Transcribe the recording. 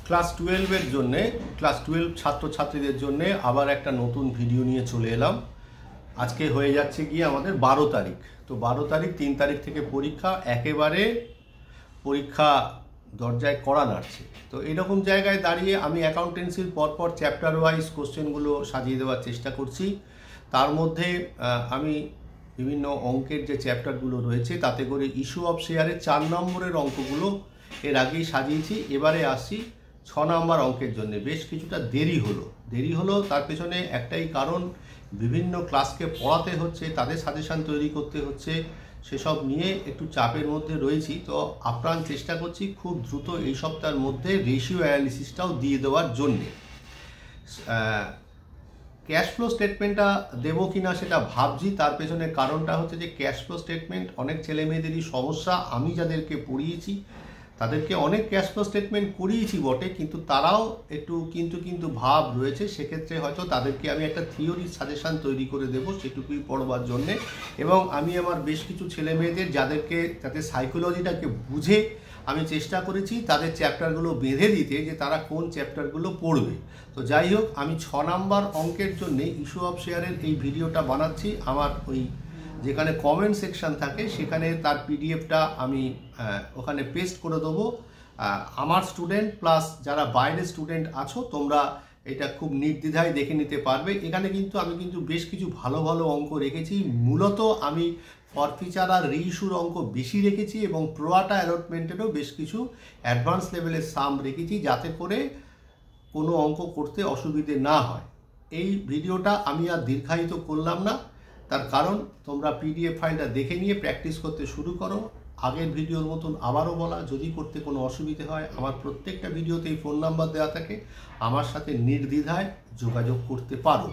Class 12-এর জন্যে class 12 ছাত্রছাত্রীদের জন্যে আবার একটা নতুন ভিডিও নিয়ে চলে এলাম। আজকে হয়ে যাচ্ছে গিয়ে আমাদের 12 তারিখ। তো 12 তারিখ 3 তারিখ থেকে পরীক্ষা, একেবারে পরীক্ষা দরজায় কড়া নাড়ছে। তো এরকম জায়গায় দাঁড়িয়ে আমি অ্যাকাউন্টেন্সির পরপর চ্যাপ্টার ওয়াইজ কোশ্চেনগুলো সাজিয়ে দেওয়ার চেষ্টা করছি। তার মধ্যে আমি বিভিন্ন অঙ্কের যে চ্যাপ্টারগুলো রয়েছে তাতে করে ইস্যু অফ শেয়ারের 4 নম্বরের অঙ্কগুলো এর আগেই সাজিয়েছি। এবারে আসছি 6 নম্বর অঙ্কের জন্য। বেশ কিছুটা দেরি হলো তার পেছনে একটাই কারণ, বিভিন্ন ক্লাসকে পড়াতে হচ্ছে, তাদের সাজেশান তৈরি করতে হচ্ছে, সেসব নিয়ে একটু চাপের মধ্যে রয়েছি। তো আপ্রাণ চেষ্টা করছি খুব দ্রুত এই সপ্তাহের মধ্যে রেশিও অ্যানালিসিসটাও দিয়ে দেওয়ার জন্যে। ক্যাশ ফ্লো স্টেটমেন্টটা দেবো কি না সেটা ভাবছি। তার পেছনে কারণটা হচ্ছে যে ক্যাশ ফ্লো স্টেটমেন্ট অনেক ছেলেমেয়েদেরই সমস্যা। আমি যাদেরকে পড়িয়েছি তাদেরকে অনেক ক্যাশ ফ্লো স্টেটমেন্ট করিয়েছি বটে, কিন্তু তারাও একটু কিন্তু ভাব রয়েছে। সেক্ষেত্রে হয়তো তাদেরকে আমি একটা থিওরি সাজেশান তৈরি করে দেবো সেটুকুই পড়বার জন্যে। এবং আমি আমার বেশ কিছু ছেলেমেয়েদের যাতে সাইকোলজিটাকে বুঝে আমি চেষ্টা করেছি তাদের চ্যাপ্টারগুলো বেঁধে দিতে, যে তারা কোন চ্যাপ্টারগুলো পড়বে। তো যাই হোক, আমি 6 নম্বর অঙ্কের জন্যে ইস্যু অফ শেয়ারের এই ভিডিওটা বানাচ্ছি। আমার ওই যেখানে কমেন্ট সেকশন থাকে সেখানে তার পিডিএফটা আমি ওখানে পেস্ট করে দেবো। আমার স্টুডেন্ট প্লাস যারা বাইরের স্টুডেন্ট আছো তোমরা এটা খুব নির্দ্বিধায় দেখে নিতে পারবে। এখানে কিন্তু আমি বেশ কিছু ভালো অঙ্ক রেখেছি। মূলত আমি ফরফিচার আর রিইস্যুর অঙ্ক বেশি রেখেছি এবং প্রোয়াটা অ্যালটমেন্টেরও বেশ কিছু অ্যাডভান্স লেভেলের সাম রেখেছি, যাতে করে কোনো অঙ্ক করতে অসুবিধে না হয়। এই ভিডিওটা আমি আর দীর্ঘায়িত করলাম না, তার কারণ তোমরা পিডিএফ ফাইলটা দেখে নিয়ে প্র্যাকটিস করতে শুরু করো। আগের ভিডিওর মতন আবারও বলা, যদি করতে কোনো অসুবিধে হয় আমার প্রত্যেকটা ভিডিওতেই ফোন নাম্বার দেওয়া থাকে, আমার সাথে নির্দ্বিধায় যোগাযোগ করতে পারো।